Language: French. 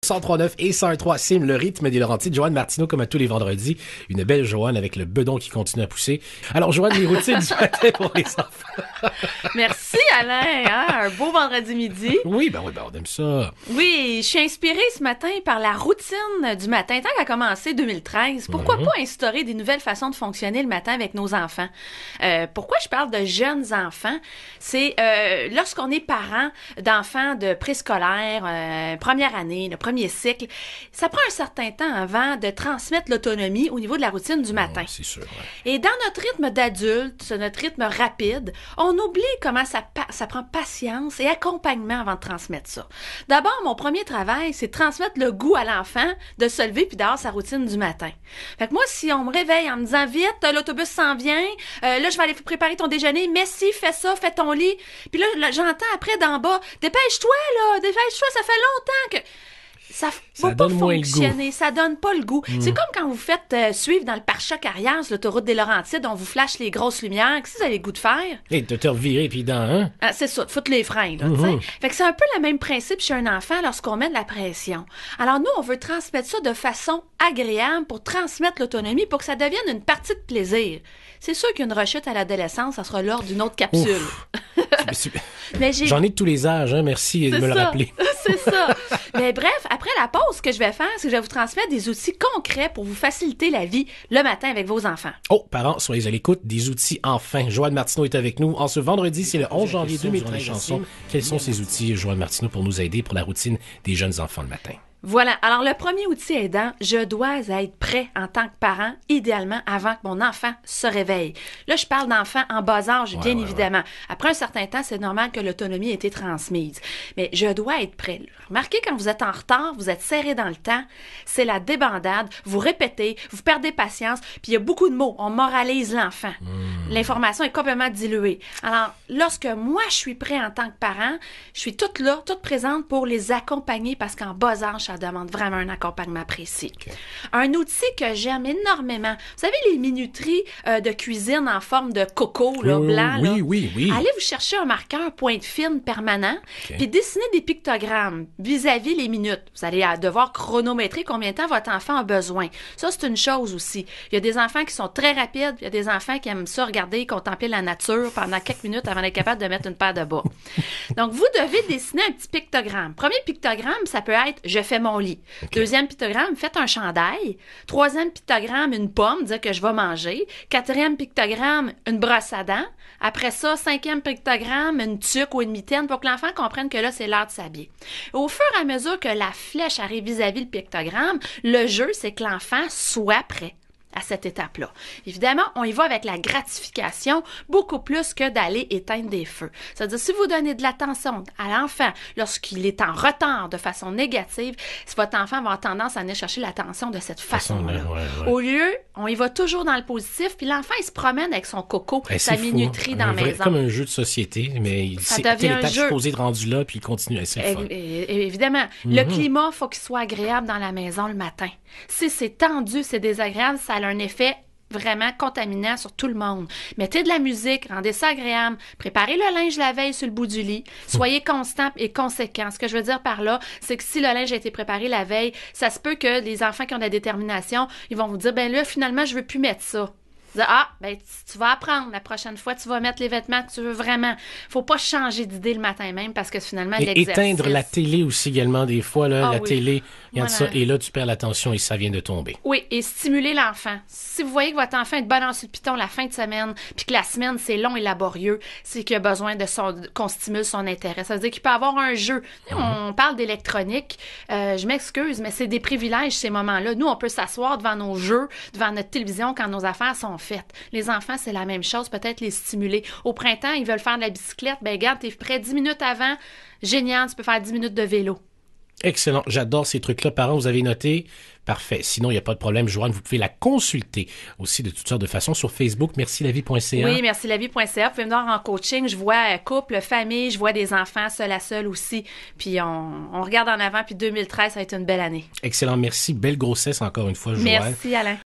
103.9 et 101.3 Sim, le rythme des Laurentides. Joanne Martineau, comme à tous les vendredis. Une belle Joanne avec le bedon qui continue à pousser. Alors, Joanne, les routines du matin pour les enfants. Merci, Alain. Hein? Un beau vendredi midi. Oui, ben, on aime ça. Oui, je suis inspirée ce matin par la routine du matin. Tant qu'à commencer 2013, pourquoi pas instaurer des nouvelles façons de fonctionner le matin avec nos enfants? Pourquoi je parle de jeunes enfants? C'est lorsqu'on est parent d'enfants de préscolaire, première année, le premier cycle, ça prend un certain temps avant de transmettre l'autonomie au niveau de la routine du matin. C'est sûr. Ouais. Et dans notre rythme d'adulte, notre rythme rapide, on oublie comment ça prend patience et accompagnement avant de transmettre ça. D'abord, mon premier travail, c'est de transmettre le goût à l'enfant de se lever puis d'avoir sa routine du matin. Fait que moi, si on me réveille en me disant « Vite, l'autobus s'en vient, là, je vais aller préparer ton déjeuner, mais si, fais ça, fais ton lit. » Puis là, j'entends après d'en bas « Dépêche-toi, là, dépêche-toi, ça fait longtemps que... » Ça va pas fonctionner, ça donne pas le goût. C'est comme quand vous faites suivre dans le pare-choc arrière sur l'autoroute des Laurentides, on vous flash les grosses lumières. Qu'est-ce que vous avez le goût de faire? Et de te revirer, puis dans... C'est ça, de foutre les freins, là, tu sais. Fait que c'est un peu le même principe chez un enfant lorsqu'on met de la pression. Alors nous, on veut transmettre ça de façon agréable pour transmettre l'autonomie, pour que ça devienne une partie de plaisir. C'est sûr qu'une rechute à l'adolescence, ça sera lors d'une autre capsule. Mais j'en ai de tous les âges, hein, merci de me le rappeler. C'est ça. Mais bref, après la pause, ce que je vais faire, c'est que je vais vous transmettre des outils concrets pour vous faciliter la vie le matin avec vos enfants. Oh, parents, soyez à l'écoute des outils enfin. Joanne Martineau est avec nous. En ce vendredi, c'est le 11 janvier 2013. Quels sont ces outils, Joanne Martineau, pour nous aider pour la routine des jeunes enfants le matin? Voilà. Alors, le premier outil aidant, je dois être prêt en tant que parent, idéalement avant que mon enfant se réveille. Là, je parle d'enfants en bas âge, bien évidemment. Ouais. Après un certain temps, c'est normal que l'autonomie ait été transmise. Mais je dois être prêt. Remarquez, quand vous êtes en retard, vous êtes serré dans le temps, c'est la débandade, vous répétez, vous perdez patience, puis il y a beaucoup de mots. On moralise l'enfant. L'information est complètement diluée. Alors, lorsque moi, je suis prêt en tant que parent, je suis toute là, toute présente pour les accompagner parce qu'en bas âge, ça demande vraiment un accompagnement précis. Okay. Un outil que j'aime énormément. Vous savez, les minuteries de cuisine en forme de coco, là, blanc. Oui. Allez vous chercher un marqueur pointe fine permanent, puis dessinez des pictogrammes vis-à-vis les minutes. Vous allez devoir chronométrer combien de temps votre enfant a besoin. Ça, c'est une chose aussi. Il y a des enfants qui sont très rapides, puis il y a des enfants qui aiment ça regarder, contempler la nature pendant quelques minutes avant d'être capable de mettre une paire de bas. Donc, vous devez dessiner un petit pictogramme. Premier pictogramme, ça peut être « Je fais mon lit ». Okay. Deuxième pictogramme, faites un chandail. Troisième pictogramme, une pomme, dire que je vais manger. Quatrième pictogramme, une brosse à dents. Après ça, cinquième pictogramme, une tuque ou une mitaine pour que l'enfant comprenne que là, c'est l'heure de s'habiller. Au fur et à mesure que la flèche arrive vis-à-vis le pictogramme, le jeu, c'est que l'enfant soit prêt à cette étape-là. Évidemment, on y va avec la gratification beaucoup plus que d'aller éteindre des feux. C'est-à-dire, si vous donnez de l'attention à l'enfant lorsqu'il est en retard de façon négative, si votre enfant va avoir tendance à aller chercher l'attention de cette façon-là. Ouais. Au lieu, on y va toujours dans le positif, puis l'enfant, il se promène avec son coco, sa minuterie dans la maison. Comme un jeu de société, mais ça devient un jeu. Supposé de rendu là, puis il continue. C'est le fun. Évidemment. Le climat, il faut qu'il soit agréable dans la maison le matin. Si c'est tendu, c'est désagréable, ça a un effet vraiment contaminant sur tout le monde. Mettez de la musique, rendez ça agréable, préparez le linge la veille sur le bout du lit, soyez constant et conséquent. Ce que je veux dire par là, c'est que si le linge a été préparé la veille, ça se peut que les enfants qui ont de la détermination, ils vont vous dire, ben là, finalement, je veux plus mettre ça. Tu vas apprendre la prochaine fois, tu vas mettre les vêtements que tu veux vraiment. Faut pas changer d'idée le matin même parce que finalement, l'exercice... Éteindre la télé aussi également des fois, là, télé, regarde ça, et là, tu perds l'attention et ça vient de tomber. Oui, et stimuler l'enfant. Si vous voyez que votre enfant est de balance sur le piton la fin de semaine, puis que la semaine, c'est long et laborieux, c'est qu'il a besoin qu'on stimule son intérêt. Ça veut dire qu'il peut avoir un jeu. On parle d'électronique, je m'excuse, mais c'est des privilèges ces moments-là. Nous, on peut s'asseoir devant nos jeux, devant notre télévision quand nos affaires sont faites. Les enfants, c'est la même chose, peut-être les stimuler. Au printemps, ils veulent faire de la bicyclette. Ben regarde, t'es prêt 10 minutes avant. Génial, tu peux faire 10 minutes de vélo. Excellent. J'adore ces trucs-là. Parents, vous avez noté? Parfait. Sinon, il n'y a pas de problème. Joanne, vous pouvez la consulter aussi de toutes sortes de façons sur Facebook. Mercilavie.ca. Oui, mercilavie.ca. Vous pouvez me voir en coaching. Je vois couple, famille, je vois des enfants seul à seul aussi. Puis on regarde en avant. Puis 2013, ça va être une belle année. Excellent. Merci. Belle grossesse encore une fois, Joanne. Merci, Alain.